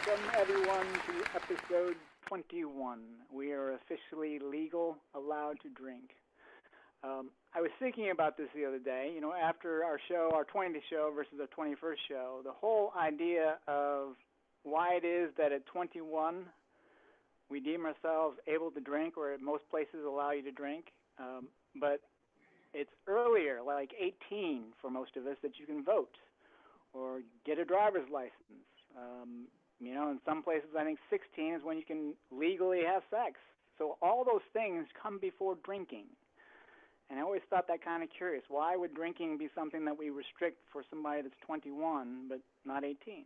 Welcome, everyone, to episode 21. We are officially legal, allowed to drink. I was thinking about this the other day. You know, after our show, our 20th show versus our 21st show, the whole idea of why it is that at 21 we deem ourselves able to drink, or most places allow you to drink, but it's earlier, like 18 for most of us, that you can vote or get a driver's license. You know, in some places, I think 16 is when you can legally have sex. So all those things come before drinking. And I always thought that kind of curious. Why would drinking be something that we restrict for somebody that's 21 but not 18?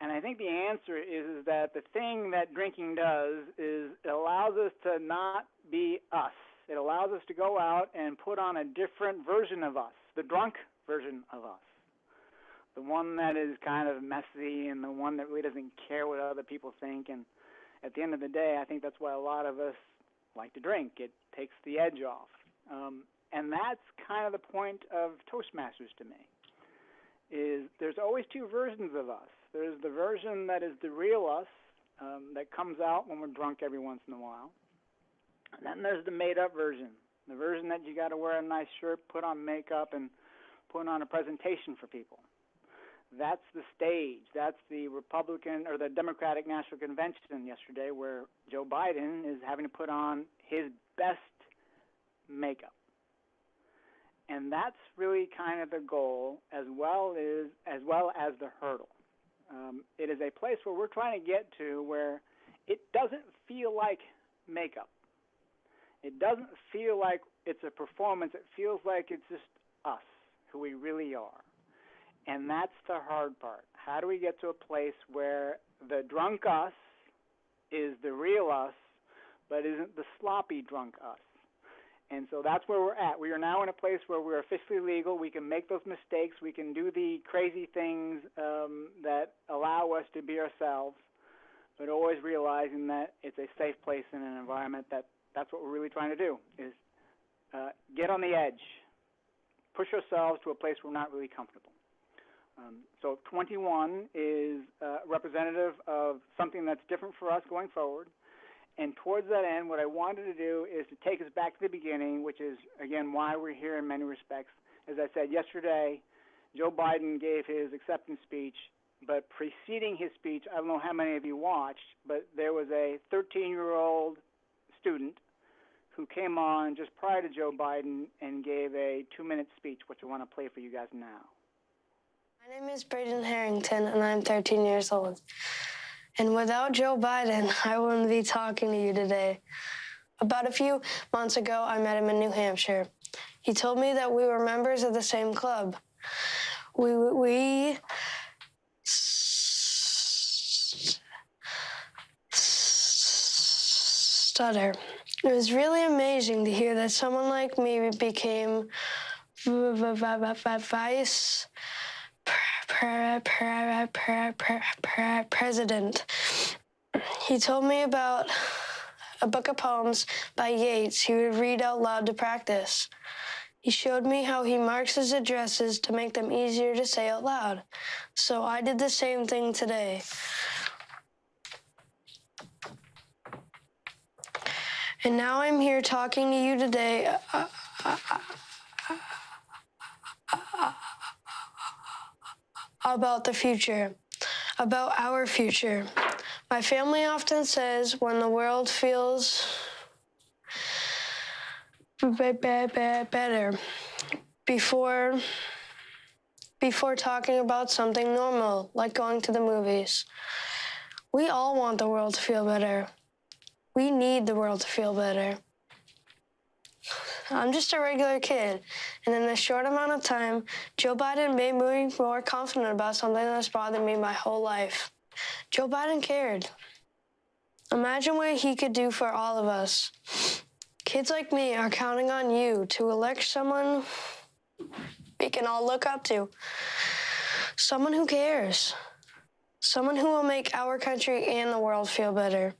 And I think the answer is that the thing that drinking does is it allows us to not be us. It allows us to go out and put on a different version of us, the drunk version of us. The one that is kind of messy and the one that really doesn't care what other people think. And at the end of the day, I think that's why a lot of us like to drink. It takes the edge off. And that's kind of the point of Toastmasters to me, is there's always two versions of us. There's the version that is the real us that comes out when we're drunk every once in a while. And then there's the made-up version, the version that you got to wear a nice shirt, put on makeup, and put on a presentation for people. That's the stage. That's the Republican or the Democratic National Convention yesterday, where Joe Biden is having to put on his best makeup. And that's really kind of the goal, as well as the hurdle. It is a place where we're trying to get to where it doesn't feel like makeup. It doesn't feel like it's a performance. It feels like it's just us, who we really are. And that's the hard part. How do we get to a place where the drunk us is the real us, but isn't the sloppy drunk us? And so that's where we're at. We are now in a place where we're officially legal. We can make those mistakes. We can do the crazy things that allow us to be ourselves, but always realizing that it's a safe place in an environment that's what we're really trying to do, is get on the edge, push ourselves to a place where we're not really comfortable. So 21 is representative of something that's different for us going forward. And towards that end, what I wanted to do is to take us back to the beginning, which is, again, why we're here in many respects. As I said yesterday, Joe Biden gave his acceptance speech, but preceding his speech, I don't know how many of you watched, but there was a 13-year-old student who came on just prior to Joe Biden and gave a 2-minute speech, which I want to play for you guys now. My name is Braden Harrington, and I'm 13 years old. And without Joe Biden, I wouldn't be talking to you today. About a few months ago, I met him in New Hampshire. He told me that we were members of the same club. We stutter. It was really amazing to hear that someone like me became vice president. He told me about a book of poems by Yeats he would read out loud to practice. He showed me how he marks his addresses to make them easier to say out loud. So I did the same thing today. And now I'm here talking to you today about the future, about our future. My family often says when the world feels better before talking about something normal, like going to the movies. We all want the world to feel better. We need the world to feel better. I'm just a regular kid, and in a short amount of time, Joe Biden made me more confident about something that's bothered me my whole life. Joe Biden cared. Imagine what he could do for all of us. Kids like me are counting on you to elect someone we can all look up to. Someone who cares. Someone who will make our country and the world feel better.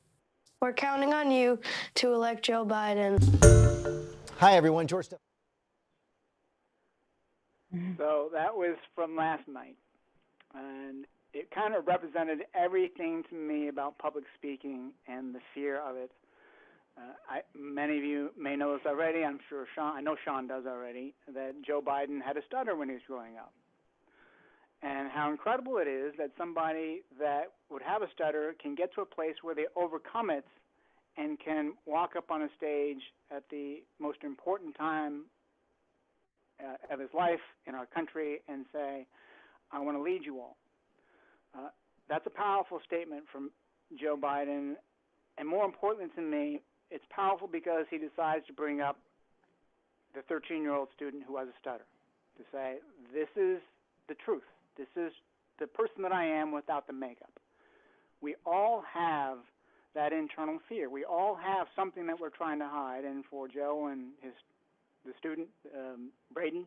We're counting on you to elect Joe Biden. Hi, everyone. George. So that was from last night. And it kind of represented everything to me about public speaking and the fear of it. Many of you may know this already. I'm sure I know Sean does already, that Joe Biden had a stutter when he was growing up. And how incredible it is that somebody that would have a stutter can get to a place where they overcome it and can walk up on a stage at the most important time of his life in our country and say, I want to lead you all. That's a powerful statement from Joe Biden. And more importantly to me, it's powerful because he decides to bring up the 13-year-old student who has a stutter, to say, this is the truth. This is the person that I am without the makeup. We all have that internal fear. We all have something that we're trying to hide. And for Joe and the student, Braden,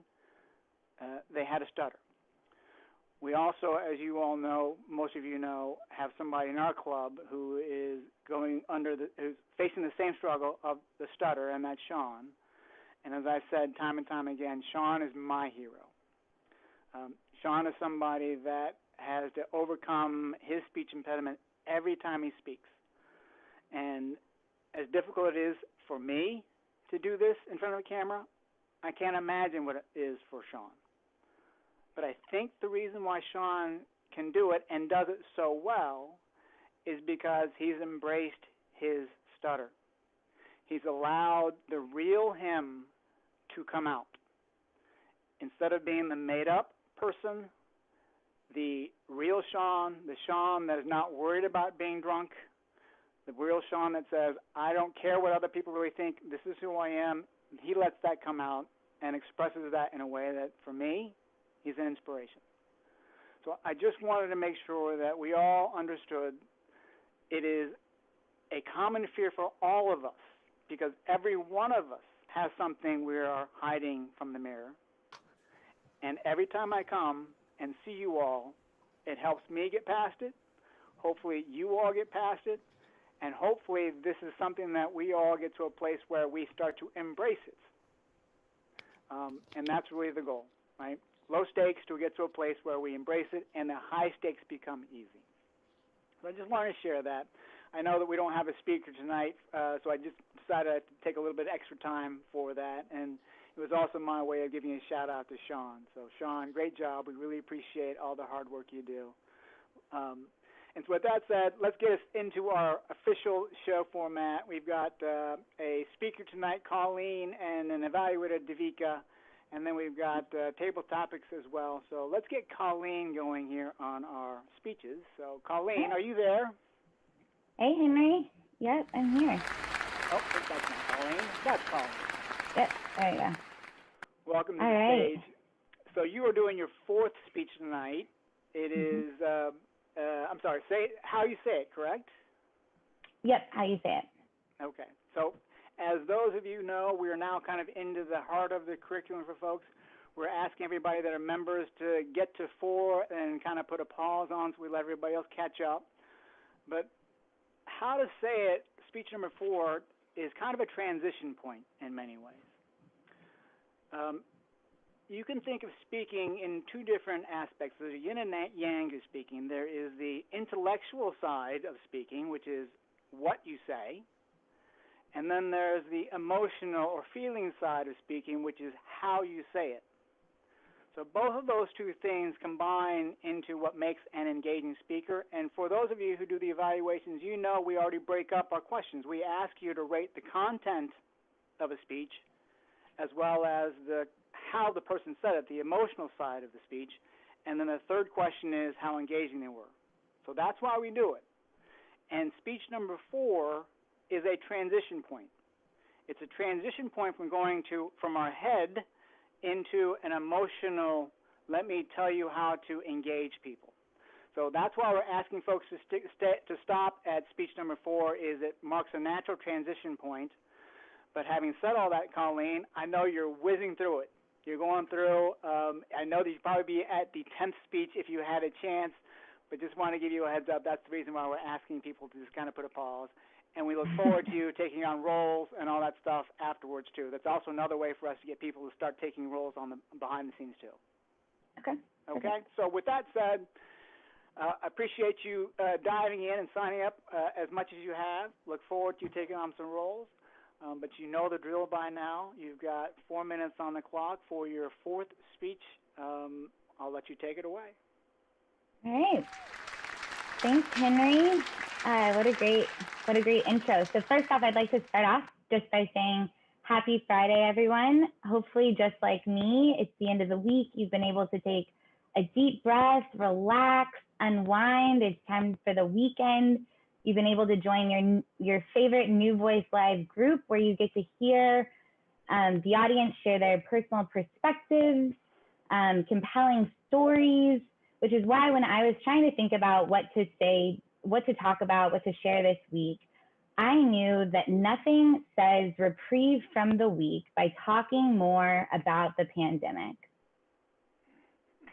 they had a stutter. We also, as you all know, most of you know, have somebody in our club who is who's facing the same struggle of the stutter, and that's Sean. And as I've said time and time again, Sean is my hero. Sean is somebody that has to overcome his speech impediment every time he speaks. And as difficult it is for me to do this in front of a camera, I can't imagine what it is for Sean. But I think the reason why Sean can do it and does it so well is because he's embraced his stutter. He's allowed the real him to come out. Instead of being the made-up person, the real Sean, the Sean that is not worried about being drunk, the real Sean that says, I don't care what other people really think, this is who I am, he lets that come out and expresses that in a way that, for me, he's an inspiration. So I just wanted to make sure that we all understood it is a common fear for all of us, because every one of us has something we are hiding from the mirror. And every time I come and see you all, it helps me get past it. Hopefully you all get past it. And hopefully this is something that we all get to a place where we start to embrace it. And that's really the goal, right? Low stakes to get to a place where we embrace it, and the high stakes become easy. So I just wanted to share that. I know that we don't have a speaker tonight, so I just decided to take a little bit extra time for that. And it was also my way of giving a shout-out to Sean. So, Sean, great job. We really appreciate all the hard work you do. And so with that said, let's get us into our official show format. We've got a speaker tonight, Colleen, and an evaluator, Devika. And then we've got table topics as well. So let's get Colleen going here on our speeches. So, Colleen, are you there? Hey, Henry. Yep, I'm here. Oh, that's not Colleen. That's Colleen. Yep, there you go. Welcome to the stage. So you are doing your fourth speech tonight. It is, I'm sorry, say how you say it, correct? Yep, how you say it. Okay. So as those of you know, we are now kind of into the heart of the curriculum for folks. We're asking everybody that are members to get to 4 and kind of put a pause on so we let everybody else catch up. But how to say it, speech number 4, is kind of a transition point in many ways. You can think of speaking in two different aspects. There's a yin and yang to speaking. There is the intellectual side of speaking, which is what you say. And then there's the emotional or feeling side of speaking, which is how you say it. So both of those two things combine into what makes an engaging speaker. And for those of you who do the evaluations, you know we already break up our questions. We ask you to rate the content of a speech as well as how the person said it, the emotional side of the speech. And then the third question is how engaging they were. So that's why we do it. And speech number 4 is a transition point. It's a transition point from going from our head into an emotional, let me tell you how to engage people. So that's why we're asking folks to stop at speech number 4, is it marks a natural transition point. But having said all that, Colleen, I know you're whizzing through it. You're going through, I know that you'd probably be at the 10th speech if you had a chance, but just want to give you a heads up. That's the reason why we're asking people to just kind of put a pause. And we look forward to you taking on roles and all that stuff afterwards, too. That's also another way for us to get people to start taking roles on the behind the scenes, too. Okay. Okay? So with that said, I appreciate you diving in and signing up as much as you have. Look forward to you taking on some roles. But you know the drill by now. You've got 4 minutes on the clock for your fourth speech. I'll let you take it away. All right. Thanks, Henry. What a great intro. So first off, I'd like to start off just by saying happy Friday, everyone. Hopefully, just like me, it's the end of the week. You've been able to take a deep breath, relax, unwind. It's time for the weekend. You've been able to join your favorite New Voice Live group where you get to hear the audience share their personal perspectives, compelling stories, which is why when I was trying to think about what to say, what to talk about, what to share this week, I knew that nothing says reprieve from the week by talking more about the pandemic.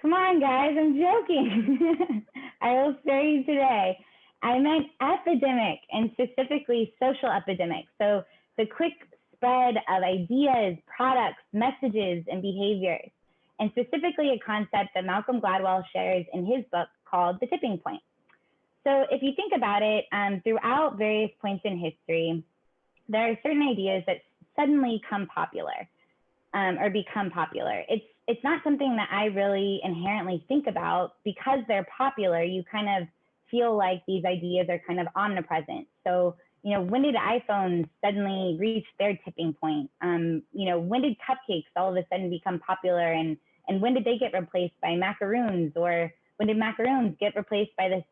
Come on, guys, I'm joking. I will spare you today. I meant epidemic, and specifically social epidemic. So the quick spread of ideas, products, messages, and behaviors, and specifically a concept that Malcolm Gladwell shares in his book called The Tipping Point. So if you think about it, throughout various points in history, there are certain ideas that suddenly come popular or become popular. It's not something that I really inherently think about. Because they're popular, you kind of feel like these ideas are kind of omnipresent. So, when did iPhones suddenly reach their tipping point? When did cupcakes all of a sudden become popular, and when did they get replaced by macaroons, or when did macaroons get replaced by this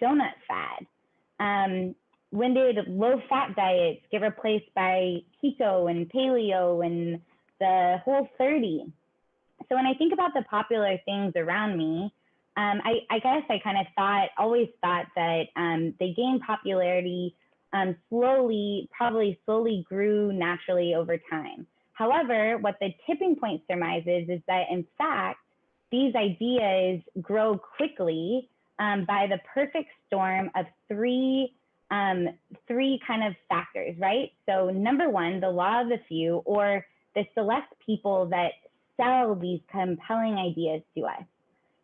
donut fad? When did low-fat diets get replaced by keto and paleo and the Whole30? So when I think about the popular things around me, I guess I kind of always thought that they gained popularity slowly grew naturally over time. However, what the tipping point surmises is that, in fact, these ideas grow quickly by the perfect storm of three kind of factors, right? So number one, the law of the few, or the select people that sell these compelling ideas to us.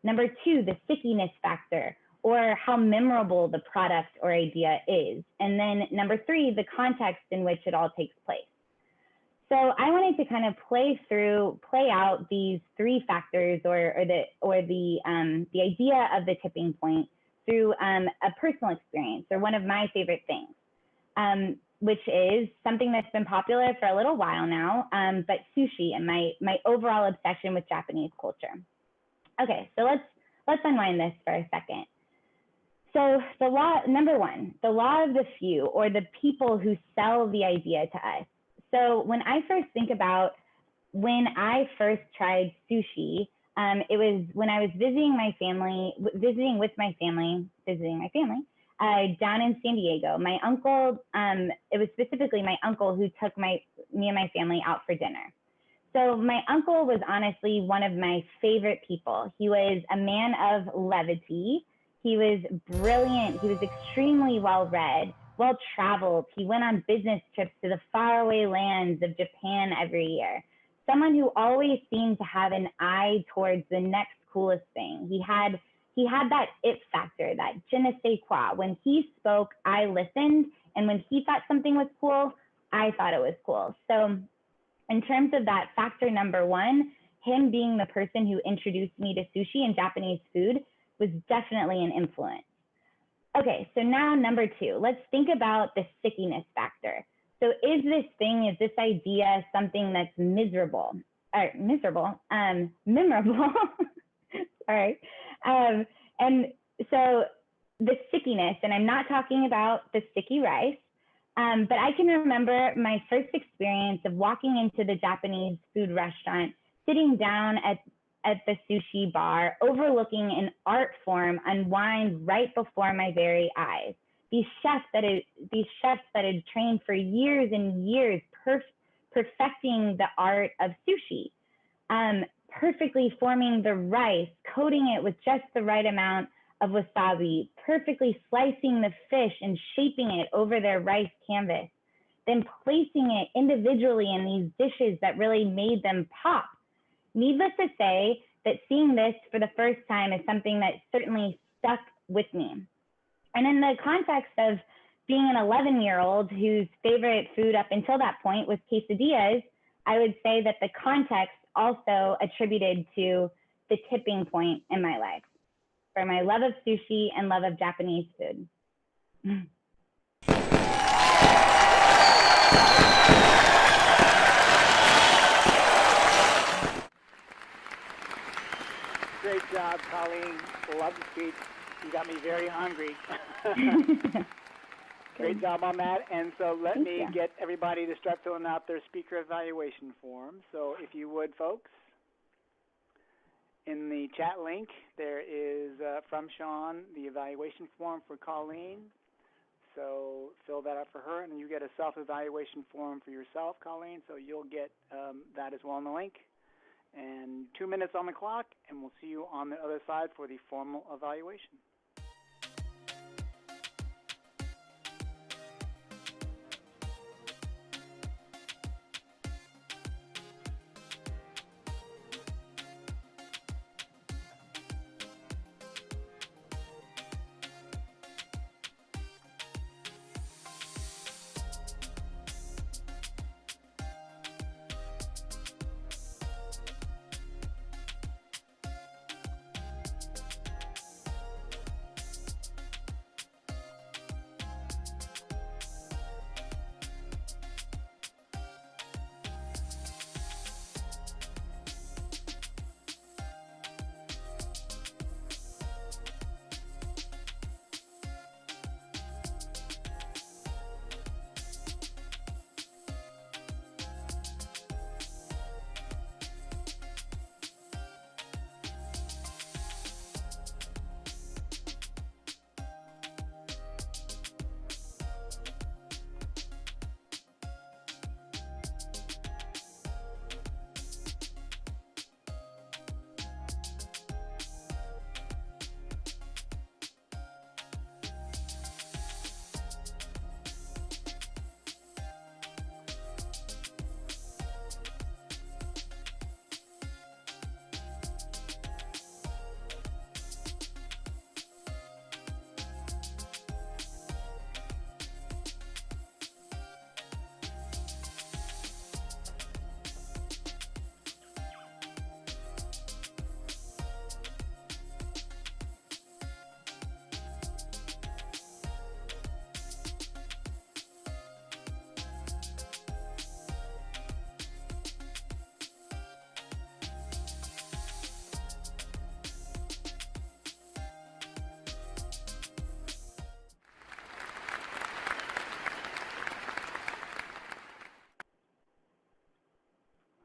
Number two, the stickiness factor, or how memorable the product or idea is. And then number three, the context in which it all takes place. So I wanted to kind of play out these three factors, or the idea of the tipping point through a personal experience, or one of my favorite things, which is something that's been popular for a little while now, but sushi, and my overall obsession with Japanese culture. Okay, so let's unwind this for a second. So number one, the law of the few, or the people who sell the idea to us. So when I first think about when I first tried sushi, it was when I was visiting my family down in San Diego. My uncle, it was specifically my uncle who took me and my family out for dinner. So my uncle was honestly one of my favorite people. He was a man of levity. He was brilliant. He was extremely well-read, well-traveled. He went on business trips to the faraway lands of Japan every year. Someone who always seemed to have an eye towards the next coolest thing. He had that it factor, that je ne sais quoi. When he spoke, I listened. And when he thought something was cool, I thought it was cool. So in terms of that factor number one, him being the person who introduced me to sushi and Japanese food was definitely an influence. Okay, so now number two, let's think about the stickiness factor. So is this idea something that's memorable? Sorry. And so the stickiness, and I'm not talking about the sticky rice, but I can remember my first experience of walking into the Japanese food restaurant, sitting down at the sushi bar, overlooking an art form unwind right before my very eyes. These chefs that had trained for years and years, perfecting the art of sushi, perfectly forming the rice, coating it with just the right amount of wasabi, perfectly slicing the fish and shaping it over their rice canvas, then placing it individually in these dishes that really made them pop. Needless to say that seeing this for the first time is something that certainly stuck with me. And in the context of being an 11-year-old whose favorite food up until that point was quesadillas, I would say that the context also attributed to the tipping point in my life for my love of sushi and love of Japanese food. Great job, Colleen. Love the speech. You got me very hungry. Great job on that. And so let me get everybody to start filling out their speaker evaluation form. So if you would, folks, in the chat link, there is, from Sean, the evaluation form for Colleen. So fill that out for her, and then you get a self-evaluation form for yourself, Colleen. So you'll get that as well in the link. And 2 minutes on the clock, and we'll see you on the other side for the formal evaluation.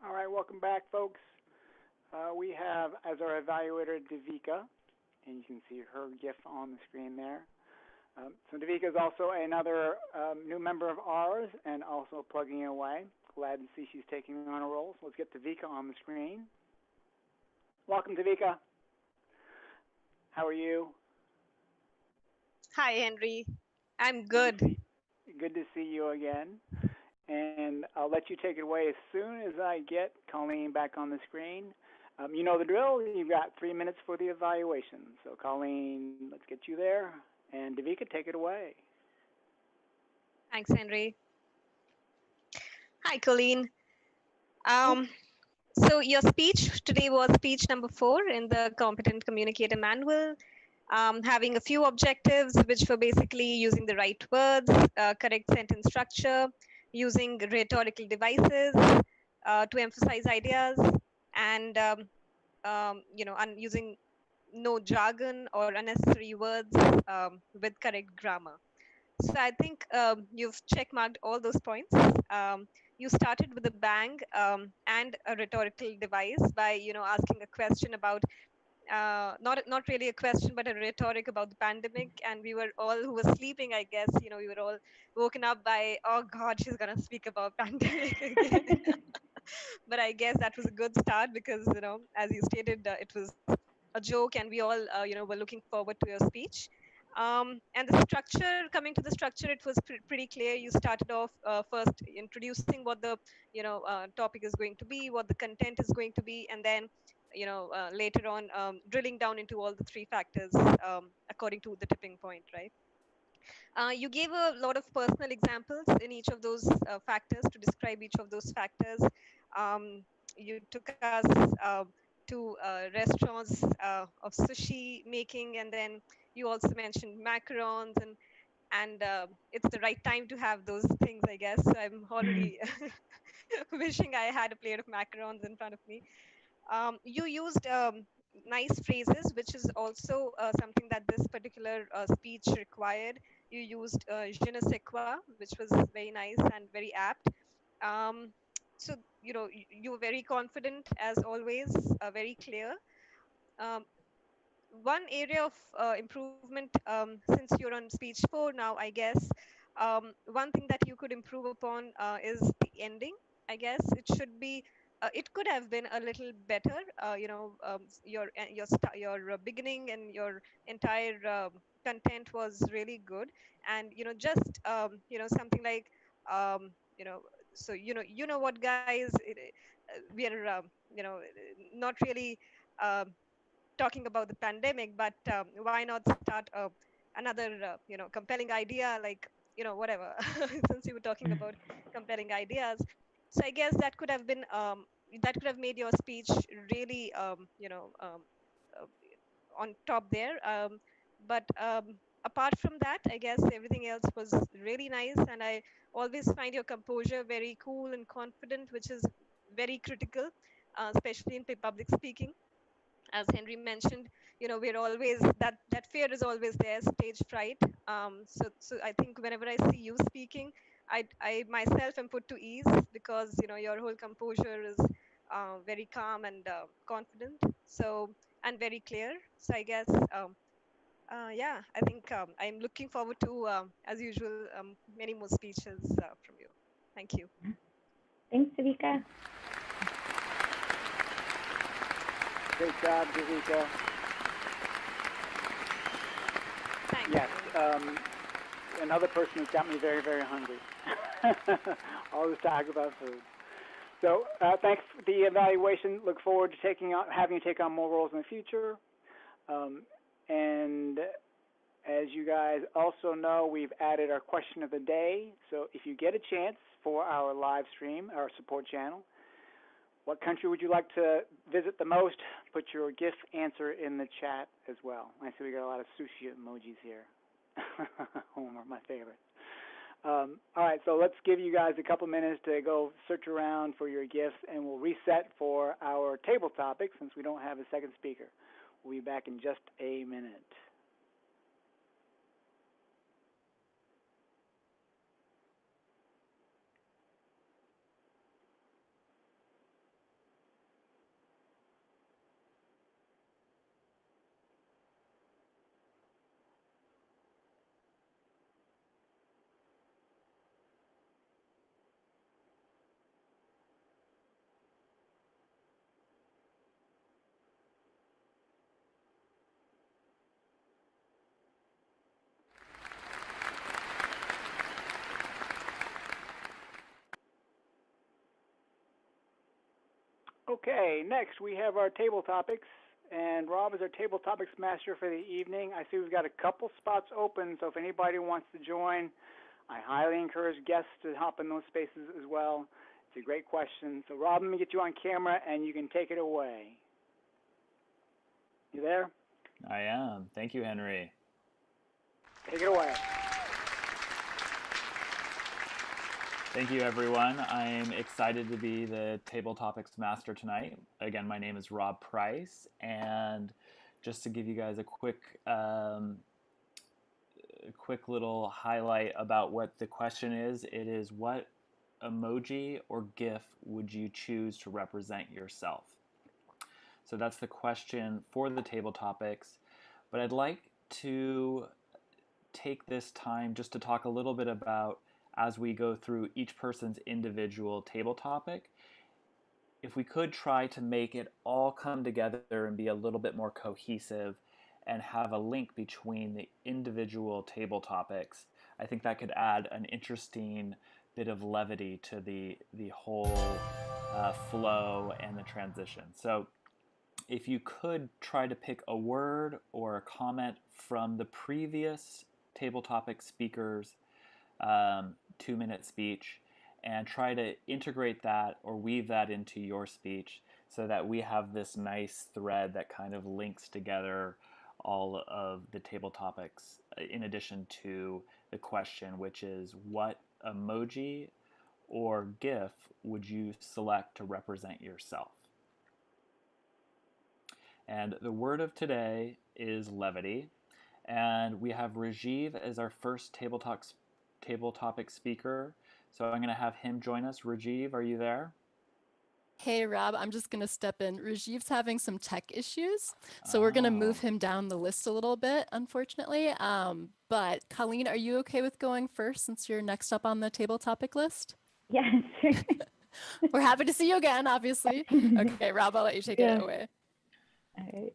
All right, welcome back, folks. We have as our evaluator Devika, and you can see her GIF on the screen there. So Devika is also another new member of ours and also plugging away. Glad to see she's taking on a role. So let's get Devika on the screen. Welcome, Devika. How are you? Hi, Henry. I'm good. Good to see you again. And I'll let you take it away as soon as I get Colleen back on the screen. You know the drill. You've got 3 minutes for the evaluation. So, Colleen, let's get you there. And Devika, take it away. Thanks, Henry. Hi, Colleen. So your speech today was speech number 4 in the Competent Communicator Manual, having a few objectives, which were basically using the right words, correct sentence structure, using rhetorical devices to emphasize ideas, and using no jargon or unnecessary words with correct grammar. So I think you've checkmarked all those points. You started with a bang and a rhetorical device by asking a question about not really a question, but a rhetoric about the pandemic. And we were all who were sleeping, I guess, we were all woken up by, oh God, she's going to speak about pandemic again. But I guess that was a good start because, as you stated, it was a joke and we all, were looking forward to your speech. And the structure, coming to the structure, it was pretty clear. You started off first introducing what the, topic is going to be, what the content is going to be, and then later on drilling down into all the 3 factors, a according to the tipping point, right? You gave a lot of personal examples in each of those factors to describe each of those factors. You took us to restaurants of sushi making, and then you also mentioned macarons, and it's the right time to have those things, I guess. So I'm already wishing I had a plate of macarons in front of me. You used nice phrases, which is also something that this particular speech required. You used je ne sais quoi, which was very nice and very apt. Um, so, you were very confident as always, very clear. Um, One area of improvement, since you're on speech 4 now, I guess, one thing that you could improve upon is the ending. I guess it could have been a little better. Your beginning and your entire content was really good, and just something like, um, you know so what, guys, we are not really talking about the pandemic, but why not start another compelling idea, like whatever, since you were talking about compelling ideas. So I guess that could have made your speech really uh, on top there. But apart from that, I guess everything else was really nice, and I always find your composure very cool and confident, which is very critical, especially in public speaking. As Henry mentioned, we're always, that fear is always there, stage fright. So I think whenever I see you speaking, I myself am put to ease, because your whole composure is very calm and confident, so, and very clear. So I guess, yeah, I think I'm looking forward to, as usual, many more speeches from you. Thank you. Thanks, Devika. Great job, Devika. Thank Yes, you. another person who's got me very, very hungry. All this talk about food. So thanks for the evaluation. Look forward to having you take on more roles in the future. And as you guys also know, we've added our question of the day. So if you get a chance for our live stream, our support channel, what country would you like to visit the most? Put your GIF answer in the chat as well. I see we got a lot of sushi emojis here. Homer, my favorite. All right, so let's give you guys a couple minutes to go search around for your GIFs, and we'll reset for our table topic since we don't have a second speaker. We'll be back in just a minute. Okay, next we have our table topics, and Rob is our table topics master for the evening. I see we've got a couple spots open, so if anybody wants to join, I highly encourage guests to hop in those spaces as well. It's a great question. So Rob, let me get you on camera, and you can take it away. You there? I am. Thank you, Henry. Take it away. Thank you, everyone. I'm excited to be the Table Topics Master tonight. Again, my name is Rob Price, and just to give you guys a quick little highlight about what the question is, it is, what emoji or GIF would you choose to represent yourself? So that's the question for the Table Topics, but I'd like to take this time just to talk a little bit about, as we go through each person's individual table topic, if we could try to make it all come together and be a little bit more cohesive and have a link between the individual table topics, I think that could add an interesting bit of levity to the whole flow and the transition. So if you could try to pick a word or a comment from the previous table topic speaker's 2-minute speech and try to integrate that or weave that into your speech so that we have this nice thread that kind of links together all of the table topics in addition to the question, which is what emoji or GIF would you select to represent yourself? And the word of today is levity. And we have Rajiv as our first table topic speaker. So I'm going to have him join us. Rajiv, are you there? Hey, Rob, I'm just going to step in. Rajiv's having some tech issues, so we're going to move him down the list a little bit, unfortunately. But Colleen, are you okay with going first since you're next up on the table topic list? Yes. Sure. We're happy to see you again, obviously. Okay, Rob, I'll let you take it away. All right.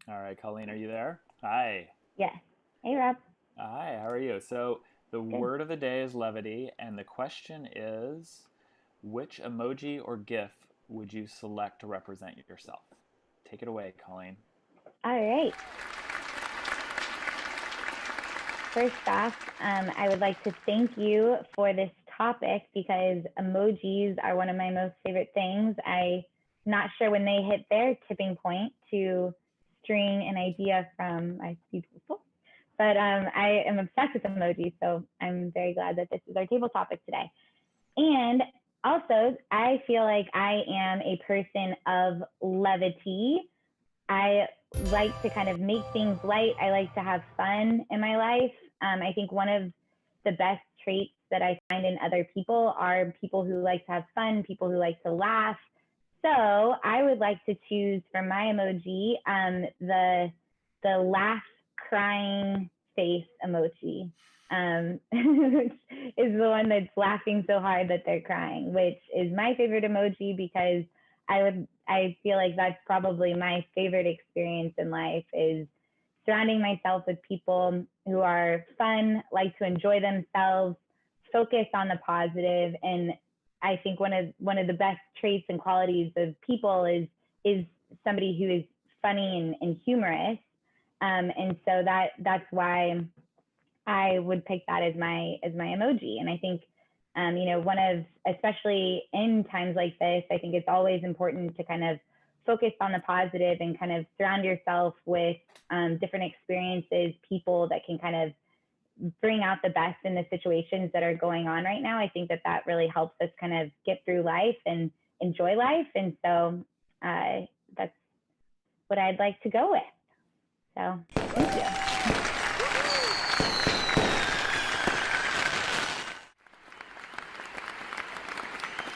All right, Colleen, are you there? Hi. Yes. Hey, Rob. Hi, how are you? So the word of the day is levity, and the question is, which emoji or GIF would you select to represent yourself? Take it away, Colleen. All right. First off, I would like to thank you for this topic because emojis are one of my most favorite things. I'm not sure when they hit their tipping point to string an idea from my people, but I am obsessed with emojis, so I'm very glad that this is our table topic today. And also, I feel like I am a person of levity. I like to kind of make things light. I like to have fun in my life. I think one of the best traits that I find in other people are people who like to have fun, people who like to laugh. So I would like to choose for my emoji the laugh crying face emoji, which is the one that's laughing so hard that they're crying, which is my favorite emoji because I feel like that's probably my favorite experience in life is surrounding myself with people who are fun, like to enjoy themselves, focus on the positive. And I think one of the best traits and qualities of people is somebody who is funny and humorous. And so that's why I would pick that as my emoji. And I think, especially in times like this, I think it's always important to kind of focus on the positive and kind of surround yourself with different experiences, people that can kind of bring out the best in the situations that are going on right now. I think that really helps us kind of get through life and enjoy life. And so that's what I'd like to go with. So thank you.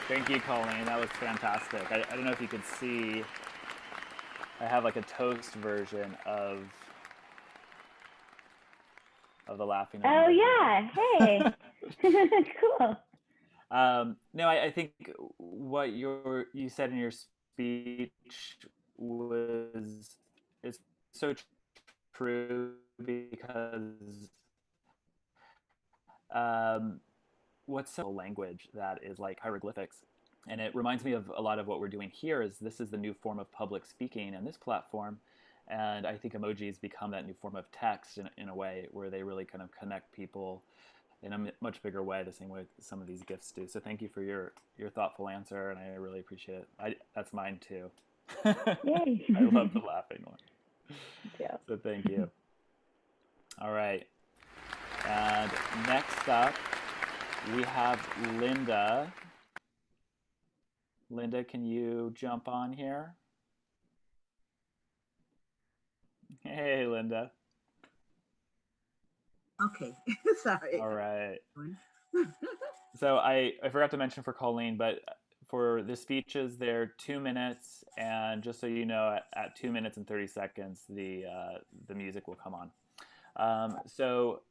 Thank you, Colleen. That was fantastic. I don't know if you could see, I have like a toast version of the laughing emoji. Oh yeah, hey, cool. No, I think what you said in your speech is so true because what's so language that is like hieroglyphics, and it reminds me of a lot of what we're doing here. Is this is the new form of public speaking in this platform, and I think emojis become that new form of text in a way where they really kind of connect people in a much bigger way, the same way some of these GIFs do. So thank you for your thoughtful answer, and I really appreciate it. That's mine too. Yay. I love the laughing one. Yeah. So thank you. All right. And next up, we have Linda. Linda, can you jump on here? Hey, Linda. Okay, sorry. All right. So I forgot to mention for Colleen, but for the speeches, they're 2 minutes, and just so you know, at 2 minutes and 30 seconds, the music will come on. So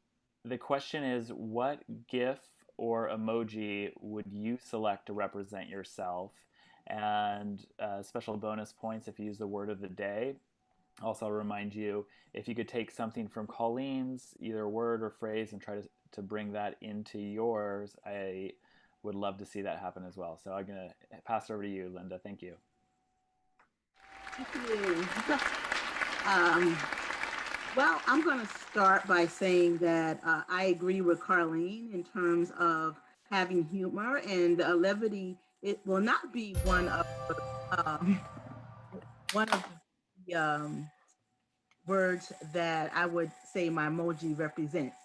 the question is, what GIF or emoji would you select to represent yourself? And special bonus points if you use the word of the day. Also, I'll remind you, if you could take something from Colleen's, either word or phrase, and try to bring that into yours, I would love to see that happen as well. So I'm going to pass it over to you, Linda. Thank you. Thank you. Um, well, I'm going to start by saying that I agree with Carlene in terms of having humor, and levity. It will not be um, one of the words that I would say my emoji represents.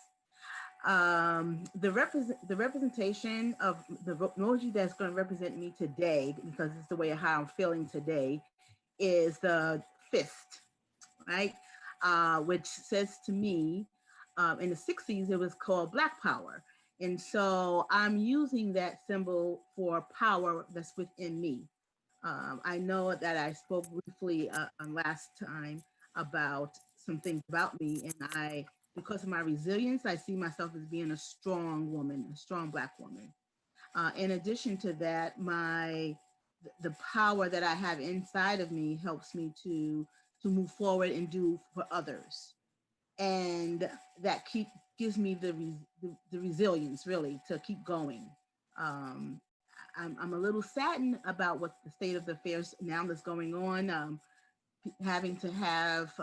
The representation of the emoji that's going to represent me today, because it's the way of how I'm feeling today, is the fist, right? Which says to me, in the 60s, it was called Black Power. And so I'm using that symbol for power that's within me. I know that I spoke briefly last time about some things about me, and because of my resilience, I see myself as being a strong woman, a strong Black woman. In addition to that, the power that I have inside of me helps me to move forward and do for others, and that gives me the resilience really to keep going. Um, I'm a little saddened about what the state of the affairs now that's going on, having to have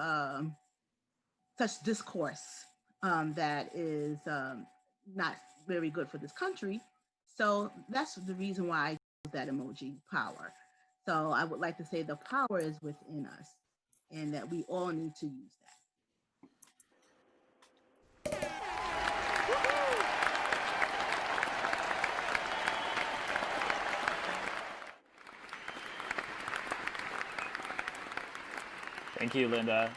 such discourse that is not very good for this country. So that's the reason why I use that emoji, power. So I would like to say the power is within us and that we all need to use that. Thank you, Linda.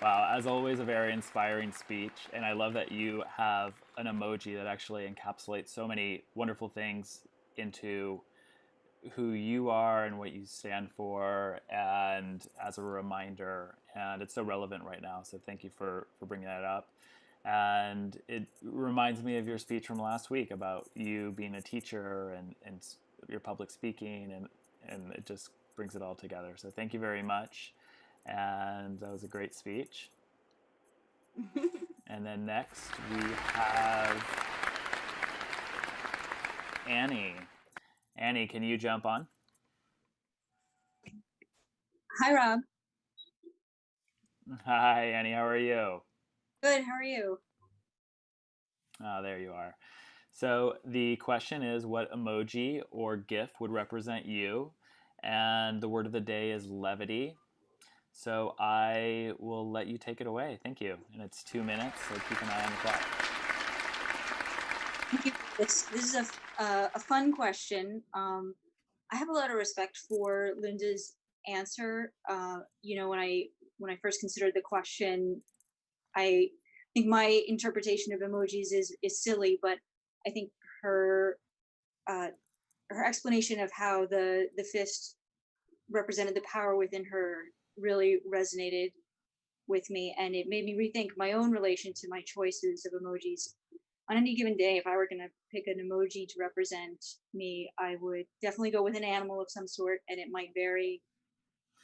Wow, as always, a very inspiring speech. And I love that you have an emoji that actually encapsulates so many wonderful things into who you are and what you stand for, and as a reminder. And it's so relevant right now. So thank you for bringing that up. And it reminds me of your speech from last week about you being a teacher and your public speaking, and it just brings it all together. So thank you very much. And that was a great speech. And then next we have Annie. Annie, can you jump on? Hi, Rob. Hi, Annie. How are you? Good. How are you? Oh, there you are. So the question is, what emoji or GIF would represent you? And the word of the day is levity. So I will let you take it away. Thank you. And it's 2 minutes, so keep an eye on the clock. Thank you. This is a fun question. I have a lot of respect for Linda's answer. When I first considered the question, I think my interpretation of emojis is silly, but I think her explanation of how the fist represented the power within her really resonated with me, and it made me rethink my own relation to my choices of emojis. On any given day, if I were going to pick an emoji to represent me, I would definitely go with an animal of some sort, and it might vary.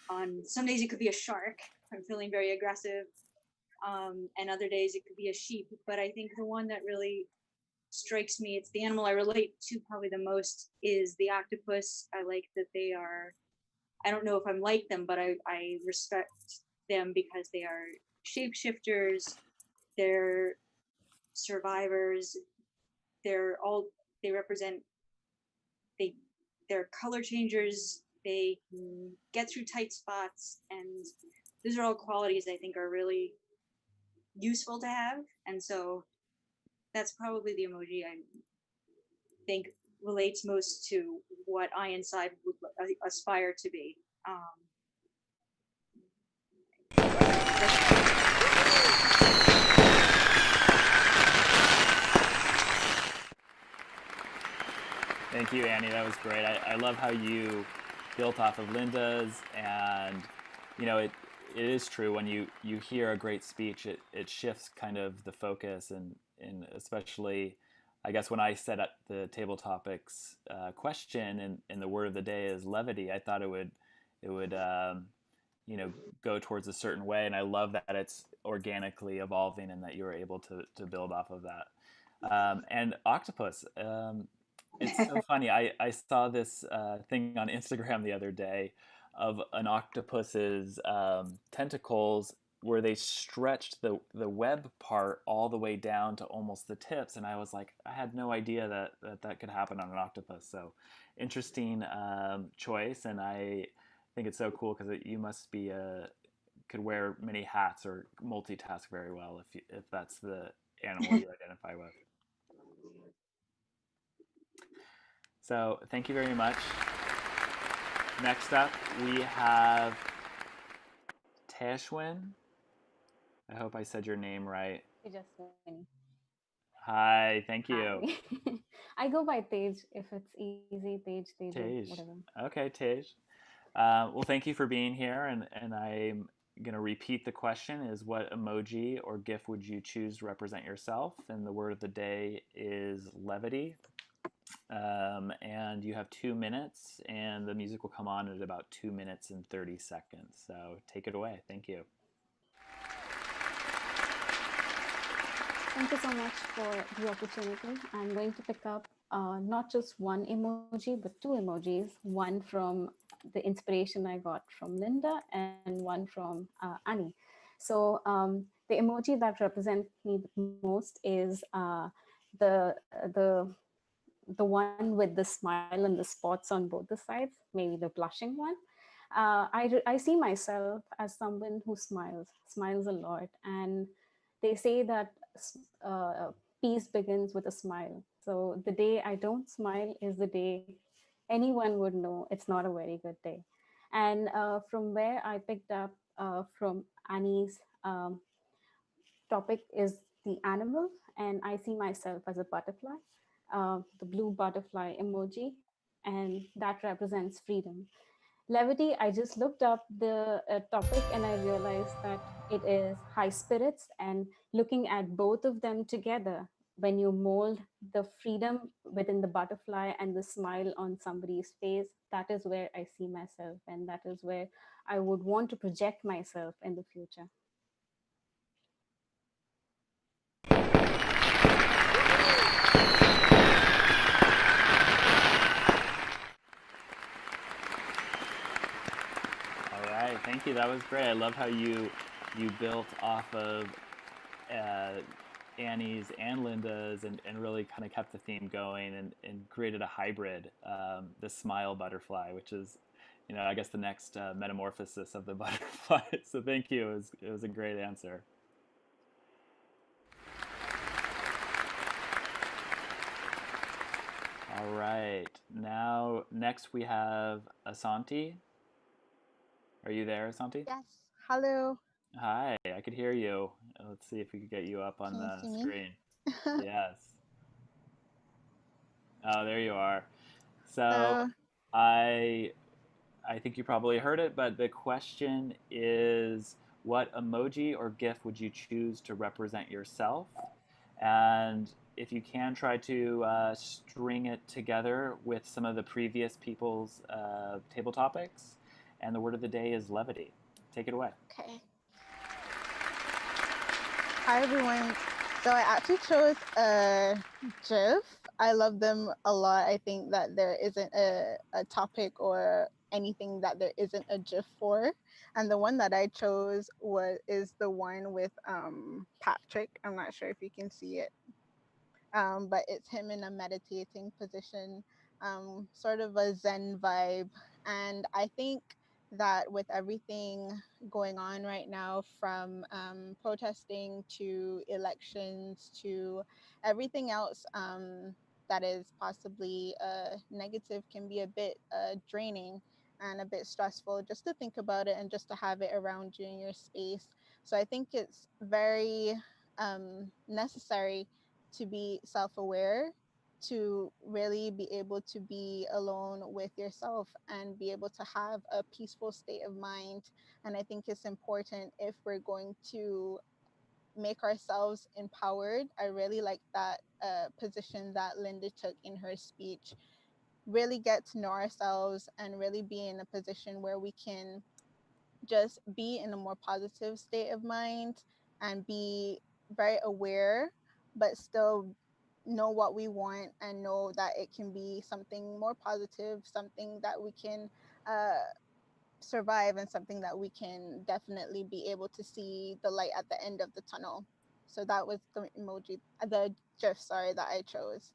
On some days it could be a shark, I'm feeling very aggressive, and other days it could be a sheep. But I think the one that really strikes me, it's the animal I relate to probably the most, is the octopus. I like that they are, I don't know if I'm like them, but I respect them because they are shapeshifters, they're survivors, they represent, they're color changers, they can get through tight spots, and those are all qualities I think are really useful to have. And so that's probably the emoji I think relates most to what I inside would aspire to be. Thank you, Annie. That was great. I love how you built off of Linda's, and it is true when you hear a great speech, it shifts kind of the focus, and especially, I guess, when I set up the table topics question and the word of the day is levity, I thought it would go towards a certain way, and I love that it's organically evolving and that you were able to build off of that. And octopus. It's so funny. I saw this thing on Instagram the other day of an octopus's tentacles, where they stretched the web part all the way down to almost the tips, and I was like, I had no idea that could happen on an octopus. So interesting choice, and I think it's so cool because you must be could wear many hats or multitask very well if that's the animal you identify with. So thank you very much. Next up, we have Tejaswini. I hope I said your name right. Tejaswini. Hi, thank you. Hi. I go by Tej if it's easy. Tej, Tej. whatever. Okay, Tej. Well, thank you for being here, and I'm going to repeat the question is what emoji or GIF would you choose to represent yourself? And the word of the day is levity. And you have 2 minutes, and the music will come on at about 2 minutes and 30 seconds. So take it away. Thank you. Thank you so much for the opportunity. I'm going to pick up not just one emoji, but two emojis, one from the inspiration I got from Linda and one from Annie. So the emoji that represents me the most is the one with the smile and the spots on both the sides, maybe the blushing one. I see myself as someone who smiles a lot. And they say that peace begins with a smile. So the day I don't smile is the day anyone would know it's not a very good day. And from where I picked up from Annie's topic is the animal, and I see myself as a butterfly, the blue butterfly emoji, and that represents freedom. Levity, I just looked up the topic and I realized that it is high spirits, and looking at both of them together, when you mold the freedom within the butterfly and the smile on somebody's face, that is where I see myself, and that is where I would want to project myself in the future. All right, thank you. That was great. I love how you built off of Annie's and Linda's and really kind of kept the theme going and created a hybrid, the smile butterfly, which is, I guess the next metamorphosis of the butterfly. So thank you. It was a great answer. All right. Now, next we have Asantie. Are you there, Asantie? Yes. Hello. Hi, I could hear you. Let's see if we could get you up on the screen. Yes. Oh, there you are. So I think you probably heard it, but the question is, what emoji or GIF would you choose to represent yourself? And if you can, try to string it together with some of the previous people's table topics. And the word of the day is levity. Take it away. Okay. Hi, everyone. So I actually chose a GIF. I love them a lot. I think that there isn't a topic or anything that there isn't a GIF for. And the one that I chose is the one with Patrick. I'm not sure if you can see it. But it's him in a meditating position, sort of a Zen vibe. And I think that with everything going on right now, from protesting to elections to everything else that is possibly negative, can be a bit draining and a bit stressful just to think about it and just to have it around you in your space. So I think it's very necessary to be self-aware, to really be able to be alone with yourself and be able to have a peaceful state of mind. And I think it's important if we're going to make ourselves empowered. I really like that position that Linda took in her speech. Really get to know ourselves and really be in a position where we can just be in a more positive state of mind and be very aware, but still know what we want and know that it can be something more positive, something that we can survive and something that we can definitely be able to see the light at the end of the tunnel. So that was the emoji, the GIF, sorry, that I chose.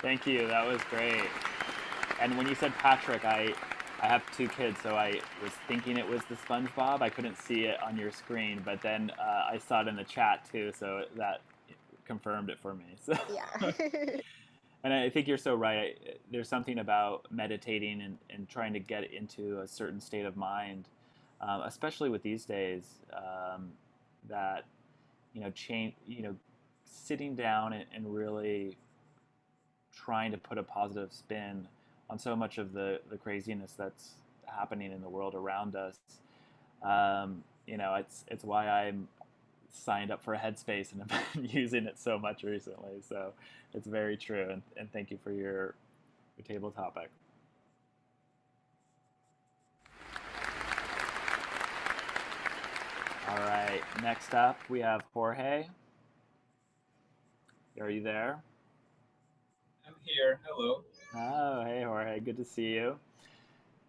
Thank you. That was great. And when you said Patrick, I have 2 kids, so I was thinking it was the SpongeBob. I couldn't see it on your screen, but then I saw it in the chat too, so that confirmed it for me. So. Yeah. And I think you're so right. There's something about meditating and trying to get into a certain state of mind, especially with these days, that sitting down and really trying to put a positive spin on so much of the craziness that's happening in the world around us. It's why I'm signed up for Headspace and have been using it so much recently. So it's very true. And thank you for your table topic. All right, next up we have Jorge. Are you there? I'm here. Hello. Oh, hey Jorge, good to see you.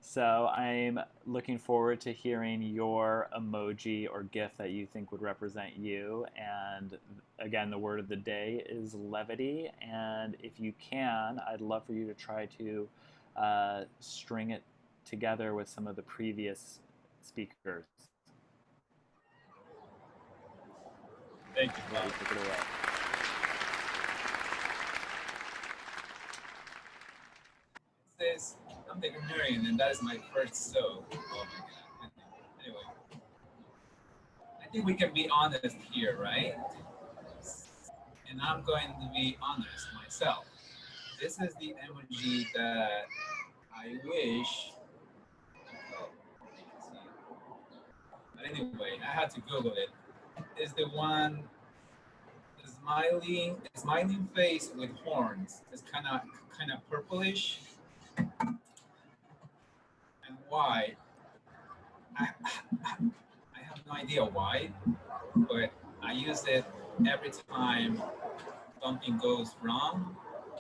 So I'm looking forward to hearing your emoji or GIF that you think would represent you. And again, the word of the day is levity. And if you can, I'd love for you to try to string it together with some of the previous speakers. Thank you, Bob. Take it away. It says, I'm the Grammarian, and that is my first show. Oh my God. Anyway, I think we can be honest here, right? And I'm going to be honest myself. This is the emoji that I wish. But anyway, I had to Google it. It's the one, the smiling face with horns. It's kind of purplish. And why? I have no idea why, but I use it every time something goes wrong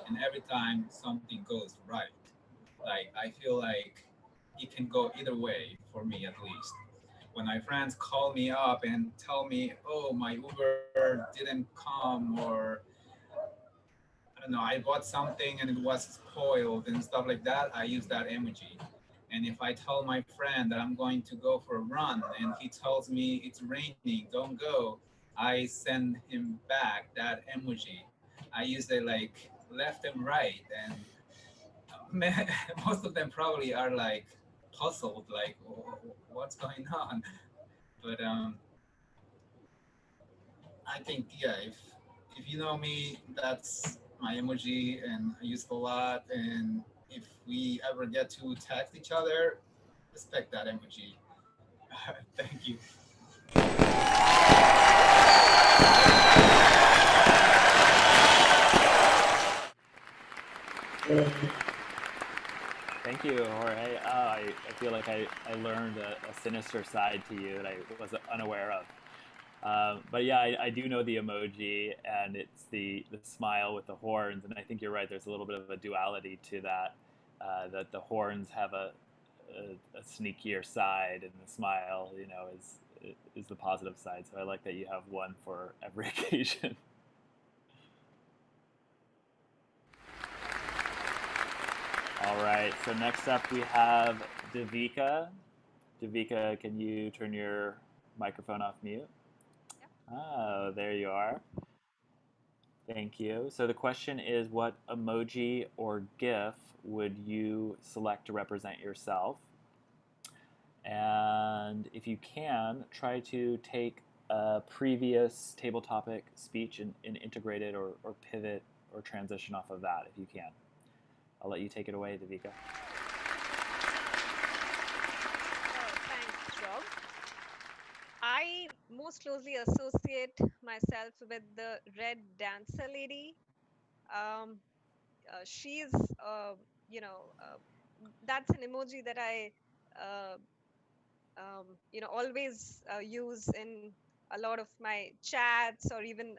and every time something goes right. Like, I feel like it can go either way for me, at least. When my friends call me up and tell me, oh, my Uber didn't come, or I don't know, I bought something and it was spoiled and stuff like that, I use that emoji. And if I tell my friend that I'm going to go for a run and he tells me it's raining, don't go, I send him back that emoji. I use it like left and right. And most of them probably are like puzzled, like, what's going on? But I think, yeah, if you know me, that's my emoji and I use it a lot. And if we ever get to text each other, respect that emoji. Thank you. Thank you, Jorge. I feel like I learned a sinister side to you that I was unaware of. But yeah, I do know the emoji, and it's the smile with the horns, and I think you're right. There's a little bit of a duality to that. That the horns have a sneakier side, and the smile, is the positive side. So I like that you have one for every occasion. All right. So next up we have Devika. Devika, can you turn your microphone off mute? Oh, there you are. Thank you. So the question is, what emoji or GIF would you select to represent yourself? And if you can, try to take a previous table topic speech and integrate it or pivot or transition off of that if you can. I'll let you take it away, Devika. Thanks, Rob. I most closely associate myself with the red dancer lady. She's, that's an emoji that I, always use in a lot of my chats or even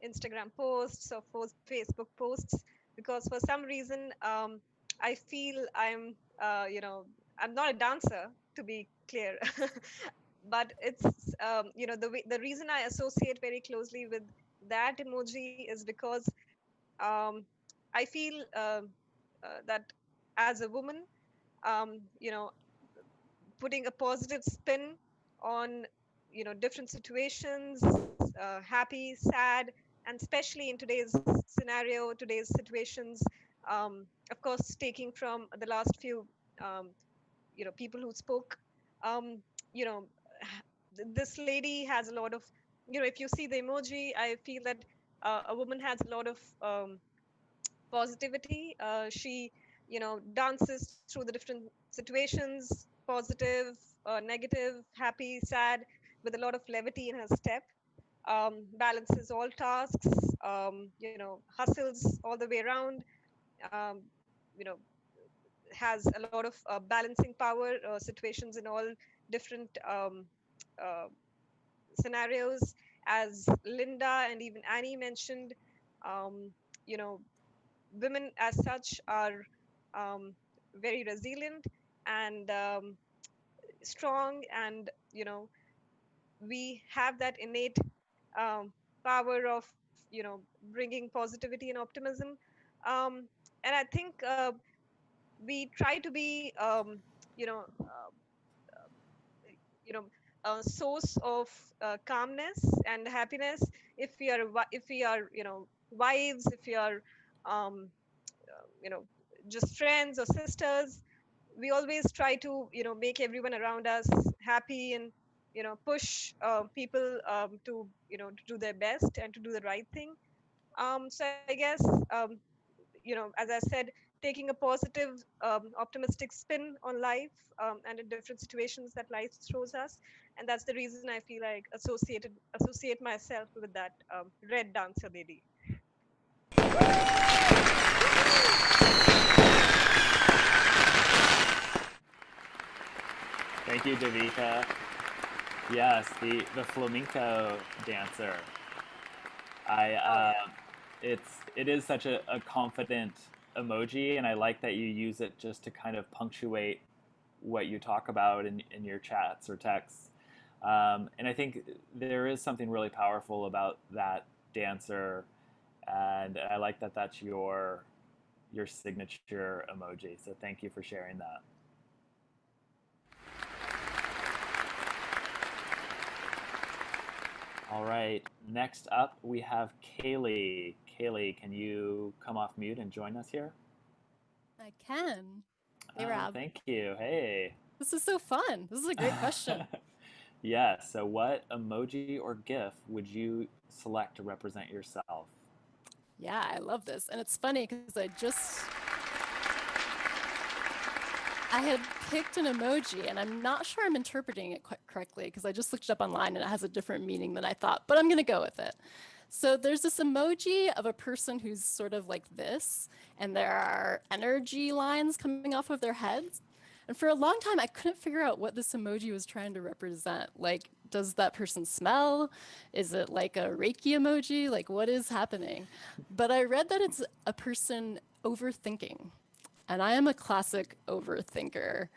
Instagram posts or Facebook posts, because for some reason I feel I'm not a dancer, to be clear. But it's the reason I associate very closely with that emoji is because um, I feel that as a woman, you know, putting a positive spin on different situations, happy, sad, and especially in today's scenario, today's situations. Of course, taking from the last few um, people who spoke, um, you know this lady has a lot of, if you see the emoji, I feel that a woman has a lot of positivity. She dances through the different situations, positive, negative, happy, sad, with a lot of levity in her step. Balances all tasks, hustles all the way around, um, you know has a lot of balancing power situations in all different uh, scenarios. As Linda and even Annie mentioned, um, you know women as such are very resilient and strong, and we have that innate um, power of bringing positivity and optimism. um, and I think we try to be you know a source of calmness and happiness. If we are wives, if we are um, you know just friends or sisters, we always try to make everyone around us happy, and push people to do their best and to do the right thing. So I guess as I said, taking a positive, optimistic spin on life, and in different situations that life throws us. And that's the reason I feel like associate myself with that red dancer lady. Thank you, Devika. Yes, the flamenco dancer. It is such a confident emoji, and I like that you use it just to kind of punctuate what you talk about in your chats or texts. And I think there is something really powerful about that dancer, and I like that that's your signature emoji. So thank you for sharing that. All right, next up we have Cailley. Cailley, can you come off mute and join us here? I can. Hey, Rob. Thank you. Hey. This is so fun. This is a great question. Yeah, so what emoji or GIF would you select to represent yourself? Yeah, I love this. And it's funny because I had picked an emoji, and I'm not sure I'm interpreting it correctly because I just looked it up online and it has a different meaning than I thought, but I'm going to go with it. So there's this emoji of a person who's sort of like this, and there are energy lines coming off of their heads. And for a long time, I couldn't figure out what this emoji was trying to represent. Like, does that person smell? Is it like a Reiki emoji? Like, what is happening? But I read that it's a person overthinking. And I am a classic overthinker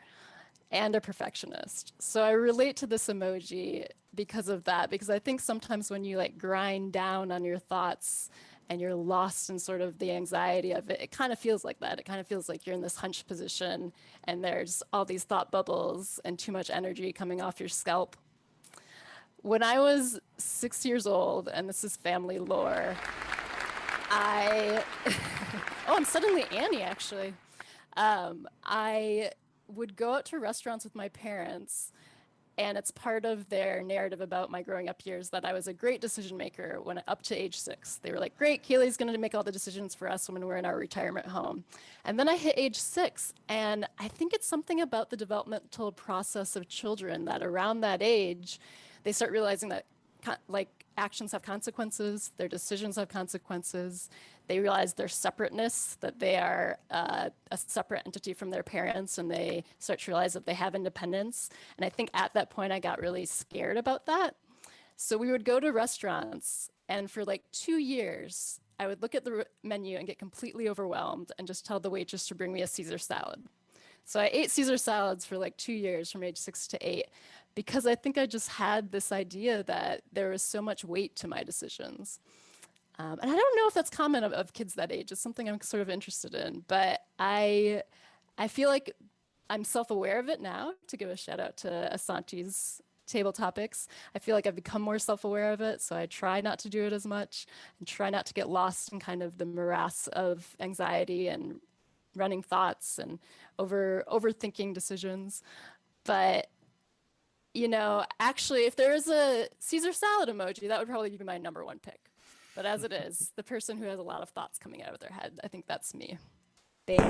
and a perfectionist. So I relate to this emoji because of that, because I think sometimes when you like grind down on your thoughts and you're lost in sort of the anxiety of it, it kind of feels like that. It kind of feels like you're in this hunched position and there's all these thought bubbles and too much energy coming off your scalp. When I was 6 years old, and this is family lore, oh, I'm suddenly Annie, actually. I would go out to restaurants with my parents, and it's part of their narrative about my growing up years that I was a great decision maker when up to age 6. They were like, great, Cailley's going to make all the decisions for us when we're in our retirement home. And then I hit age 6, and I think it's something about the developmental process of children that around that age, they start realizing that like actions have consequences, their decisions have consequences. They realize their separateness, that they are a separate entity from their parents, and they start to realize that they have independence. And I think at that point, I got really scared about that. So we would go to restaurants, and for like 2 years, I would look at the menu and get completely overwhelmed and just tell the waitress to bring me a Caesar salad. So I ate Caesar salads for like 2 years from age 6 to 8 because I think I just had this idea that there was so much weight to my decisions. And I don't know if that's common of kids that age. It's something I'm sort of interested in, but I feel like I'm self-aware of it now, to give a shout out to Asantie's table topics. I feel like I've become more self-aware of it, so I try not to do it as much and try not to get lost in kind of the morass of anxiety and running thoughts and overthinking decisions. But actually, if there is a Caesar salad emoji, that would probably be my number one pick. But as it is, the person who has a lot of thoughts coming out of their head, I think that's me. Thank you.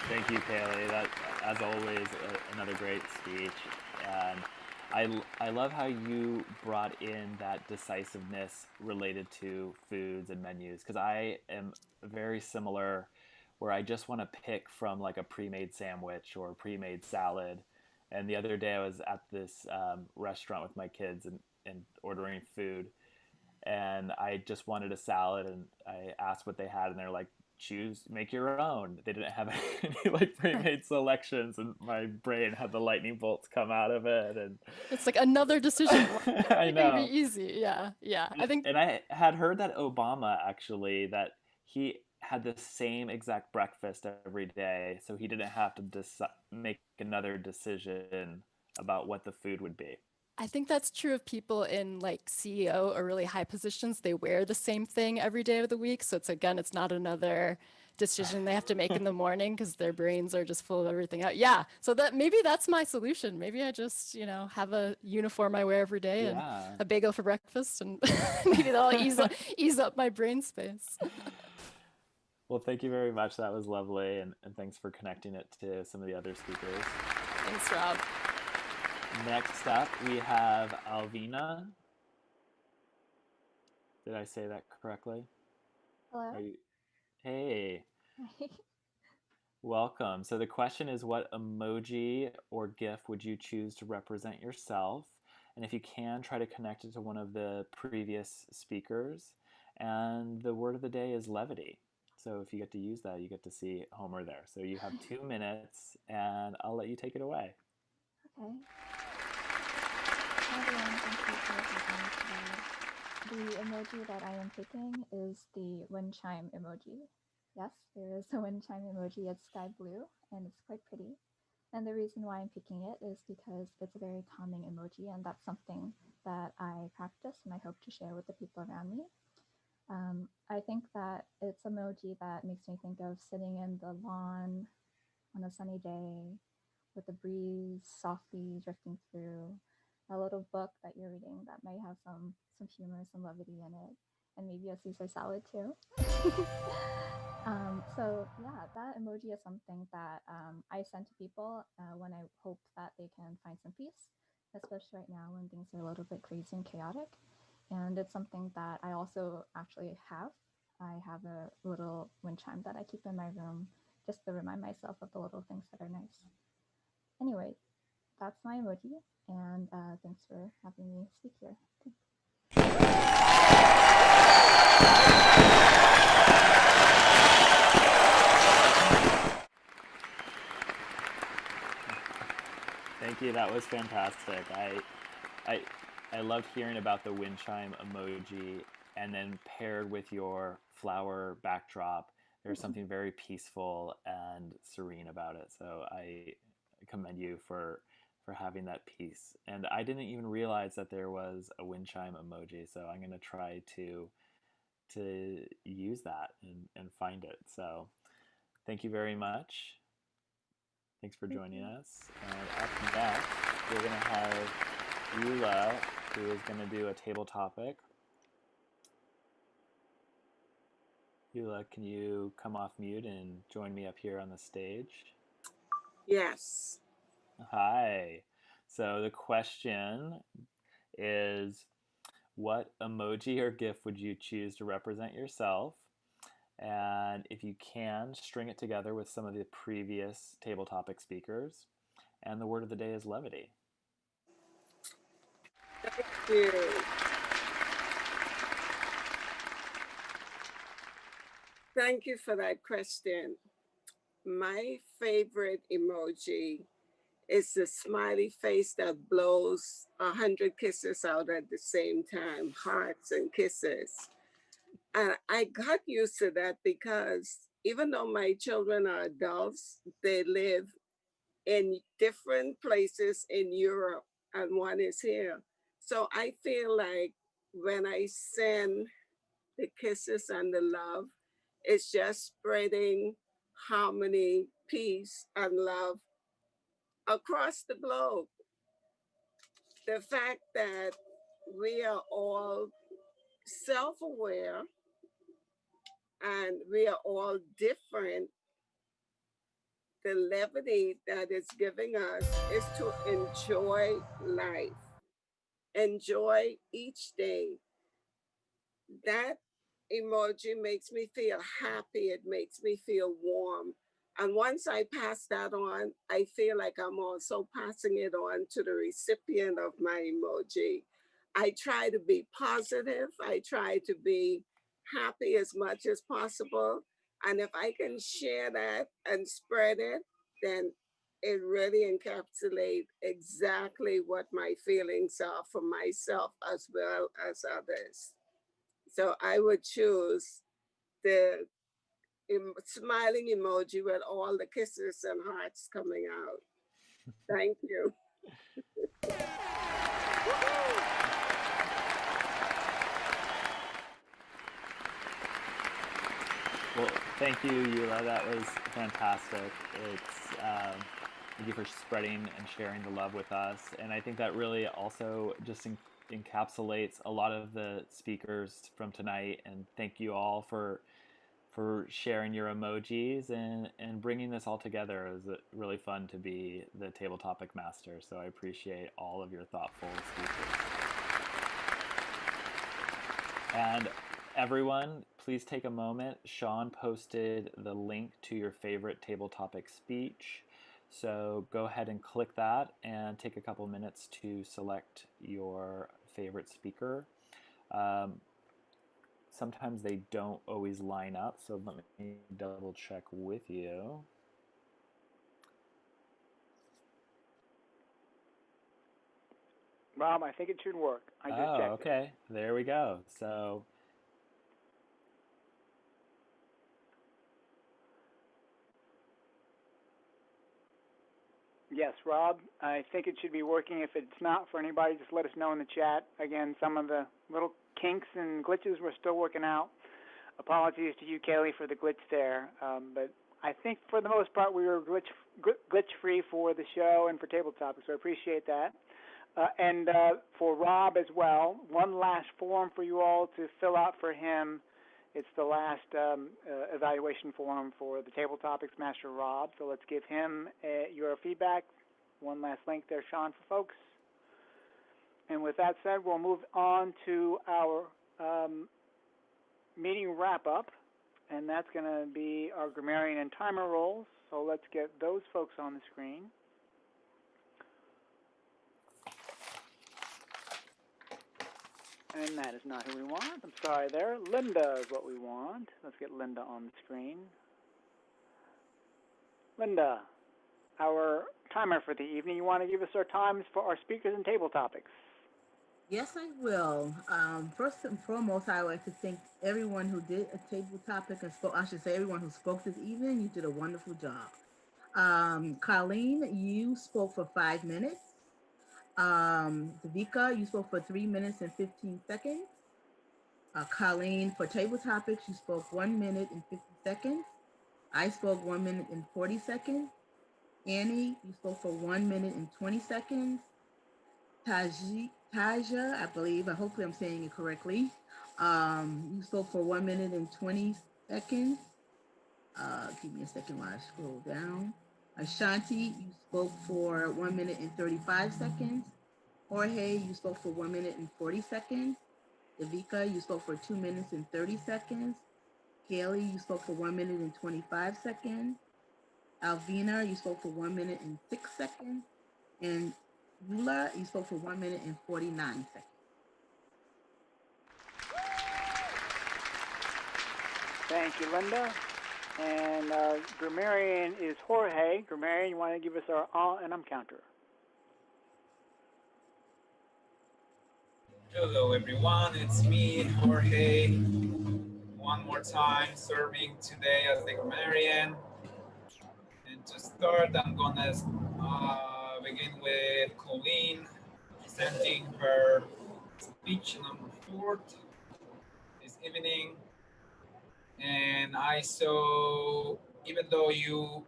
Thank you, Cailley. That, as always, another great speech. And I love how you brought in that decisiveness related to foods and menus, because I am very similar, where I just want to pick from like a pre-made sandwich or a pre-made salad. And the other day I was at this restaurant with my kids and ordering food, and I just wanted a salad, and I asked what they had, and they're like, make your own. They didn't have any like pre-made selections, and my brain had the lightning bolts come out of it, and it's like another decision. I know. It can be easy. Yeah. I think. And I had heard that Obama actually, that he had the same exact breakfast every day, so he didn't have to make another decision about what the food would be. I think that's true of people in like CEO or really high positions. They wear the same thing every day of the week. So it's not another decision they have to make in the morning because their brains are just full of everything out. Yeah. So maybe that's my solution. Maybe I just, have a uniform I wear every day and a bagel for breakfast, and maybe that'll ease up my brain space. Well, thank you very much. That was lovely. And thanks for connecting it to some of the other speakers. Thanks, Rob. Next up, we have Alvina. Did I say that correctly? Hello. Hey. Welcome. So the question is, what emoji or GIF would you choose to represent yourself? And if you can, try to connect it to one of the previous speakers. And the word of the day is levity. So if you get to use that, you get to see Homer there. So you have 2 minutes, and I'll let you take it away. Okay. Hi everyone, thank you for having me today. The emoji that I am picking is the wind chime emoji. Yes, there is a wind chime emoji. It's sky blue, and it's quite pretty. And the reason why I'm picking it is because it's a very calming emoji, and that's something that I practice and I hope to share with the people around me. I think that it's an emoji that makes me think of sitting in the lawn on a sunny day with the breeze softly drifting through, a little book that you're reading that may have some humor, some levity in it, and maybe a Caesar salad too. So yeah, that emoji is something that I send to people when I hope that they can find some peace, especially right now when things are a little bit crazy and chaotic. And it's something that I also actually have. I have a little wind chime that I keep in my room just to remind myself of the little things that are nice. Anyway, that's my emoji, and thanks for having me speak here. Thank you. That was fantastic. I loved hearing about the wind chime emoji, and then paired with your flower backdrop, there's something very peaceful and serene about it. So I commend you for having that peace. And I didn't even realize that there was a wind chime emoji, so I'm going to try to use that and find it. So thank you very much. Thanks for joining us. And up next, we're going to have Eula, who is going to do a table topic. Eula, can you come off mute and join me up here on the stage? Yes. Hi. So the question is, what emoji or GIF would you choose to represent yourself? And And if you can, string it together with some of the previous table topic speakers. And the word of the day is levity. Thank you. Thank you for that question. My favorite emoji is the smiley face that blows 100 kisses out at the same time, hearts and kisses. And I got used to that because even though my children are adults, they live in different places in Europe and one is here. So I feel like when I send the kisses and the love, it's just spreading harmony, peace, and love across the globe. The fact that we are all self aware and we are all different, the levity that it's giving us is to enjoy life, enjoy each day. That emoji makes me feel happy, it makes me feel warm. And once I pass that on, I feel like I'm also passing it on to the recipient of my emoji. I try to be positive, I try to be happy as much as possible. And if I can share that and spread it, then it really encapsulates exactly what my feelings are for myself as well as others. So I would choose the smiling emoji with all the kisses and hearts coming out. Thank you. Well, thank you, Eula. That was fantastic. Thank you for spreading and sharing the love with us. And I think that really also just encapsulates a lot of the speakers from tonight. And thank you all for sharing your emojis and bringing this all together. It was really fun to be the table topic master. So I appreciate all of your thoughtful speakers. And everyone, please take a moment. Sean posted the link to your favorite table topic speech. So go ahead and click that and take a couple minutes to select your favorite speaker. Sometimes they don't always line up, so let me double check with you. Rob, I think it should work. I just checked it. Okay. There we go. So yes, Rob, I think it should be working. If it's not for anybody, just let us know in the chat. Again, some of the little kinks and glitches we're still working out. Apologies to you, Cailley, for the glitch there. But I think for the most part we were glitch-free for the show and for table topics, so I appreciate that. And for Rob as well, one last form for you all to fill out for him. It's the last evaluation form for the Table Topics Master Rob. So let's give him your feedback. One last link there, Sean, for folks. And with that said, we'll move on to our meeting wrap-up. And that's going to be our Grammarian and timer roles. So let's get those folks on the screen. And that is not who we want. I'm sorry there. Linda is what we want. Let's get Linda on the screen. Linda, our timer for the evening. You want to give us our times for our speakers and table topics? Yes, I will. First and foremost, I would like to thank everyone who did a table topic and spoke. I should say everyone who spoke this evening. You did a wonderful job. Colleen, you spoke for 5 minutes. Devika, you spoke for 3 minutes and 15 seconds. Colleen, for table topics, you spoke 1 minute and 50 seconds. I spoke 1 minute and 40 seconds. Annie, you spoke for 1 minute and 20 seconds. Taja, I believe, hopefully I'm saying it correctly. You spoke for 1 minute and 20 seconds. Give me a second while I scroll down. Asantie, you spoke for 1 minute and 35 seconds. Jorge, you spoke for 1 minute and 40 seconds. Devika, you spoke for 2 minutes and 30 seconds. Cailley, you spoke for 1 minute and 25 seconds. Alvina, you spoke for 1 minute and 6 seconds. And Eula, you spoke for 1 minute and 49 seconds. Thank you, Linda. And Grammarian is Jorge. Grammarian, you want to give us our and counter? Hello everyone, it's me, Jorge. One more time, serving today as the grammarian. And to start, I'm gonna begin with Colleen presenting her speech number 4 this evening. And I saw, even though you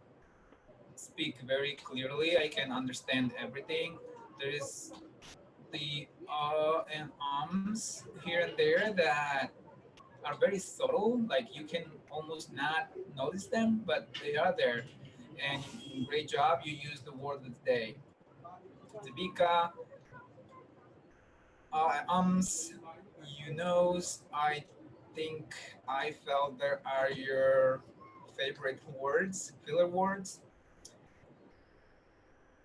speak very clearly, I can understand everything. There is the and ums here and there that are very subtle, like you can almost not notice them, but they are there. And great job, you used the word of the day. Devika, you knows, I think I felt there are your favorite words, filler words.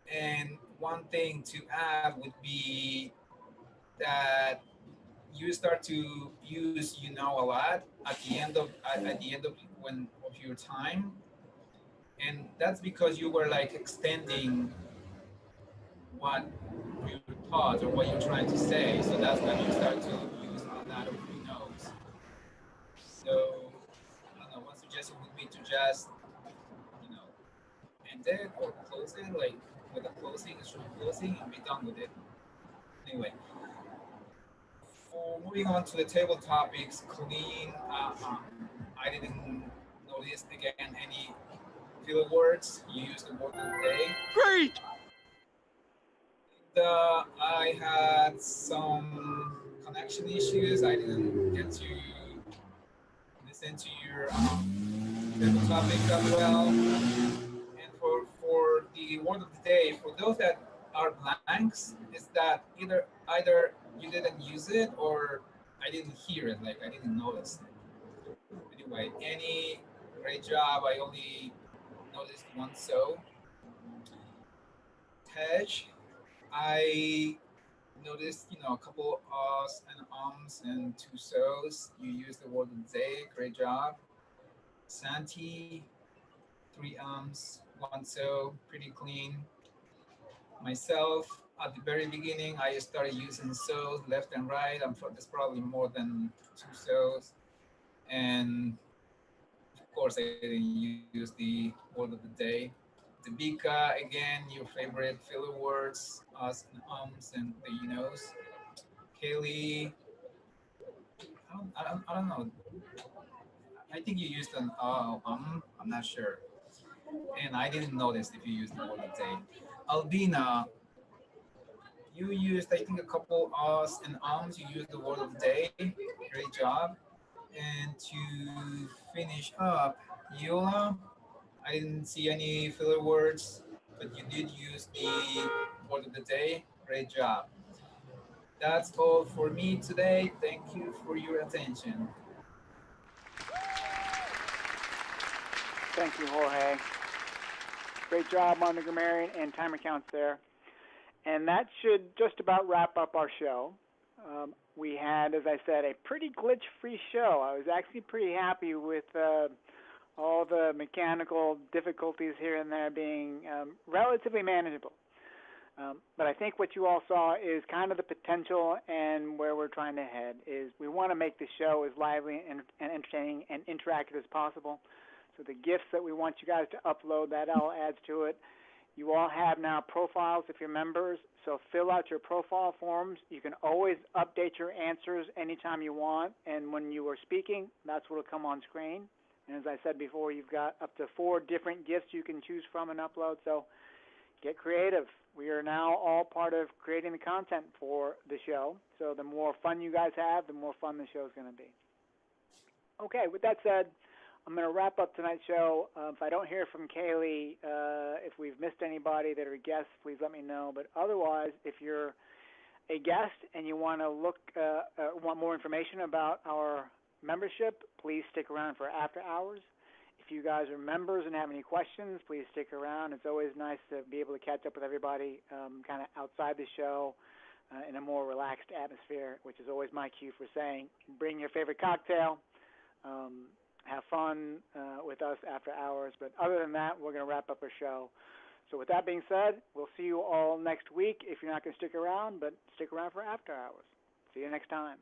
And one thing to add would be that you start to use a lot at the end of your time, and that's because you were like extending what your thoughts or what you're trying to say. So that's when you start to use a lot of knows. So I don't know. One suggestion would be to just end it or close it, like with a closing, a short closing, and be done with it. Anyway, for moving on to the table topics, Colleen, I didn't notice again any filler words. You used the word of the day. Great! I had some connection issues. I didn't get to listen to your table topic that well. And for the word of the day, for those that are blanks, is that either you didn't use it or I didn't hear it, like I didn't notice it. Anyway, any great job. I only noticed one so. Tej, I noticed, a couple uhs and ums and two so's. You used the word of the day. Great job. Asantie, 3 ums, 1 so, pretty clean. Myself, at the very beginning, I started using so's left and right. There's probably more than 2 so's. And of course, I didn't use the word of the day. Devika, again, your favorite filler words, us and ums and the knows. Cailley, I don't know. I think you used an I'm not sure. And I didn't notice if you used the word of the day. Alvina, you used, I think, a couple us and ums. You used the word of the day. Great job. And to finish up, Eula, I didn't see any filler words, but you did use the word of the day. Great job. That's all for me today. Thank you for your attention. Thank you, Jorge. Great job on the grammarian and timer counts there. And that should just about wrap up our show. We had, as I said, a pretty glitch-free show. I was actually pretty happy with all the mechanical difficulties here and there being relatively manageable. But I think what you all saw is kind of the potential and where we're trying to head is we want to make the show as lively and entertaining and interactive as possible. So the GIFs that we want you guys to upload, that all adds to it. You all have now profiles if you're members, so fill out your profile forms. You can always update your answers anytime you want, and when you are speaking, that's what will come on screen. And as I said before, you've got up to 4 different GIFs you can choose from and upload, so get creative. We are now all part of creating the content for the show, so the more fun you guys have, the more fun the show is going to be. Okay, with that said, I'm going to wrap up tonight's show. If I don't hear from Cailley, if we've missed anybody that are guests, please let me know. But otherwise, if you're a guest and you want to want more information about our membership, please stick around for after hours. If you guys are members and have any questions, please stick around. It's always nice to be able to catch up with everybody kind of outside the show in a more relaxed atmosphere, which is always my cue for saying bring your favorite cocktail, have fun with us after hours. But other than that, we're going to wrap up our show. So with that being said, we'll see you all next week if you're not going to stick around, but stick around for after hours. See you next time.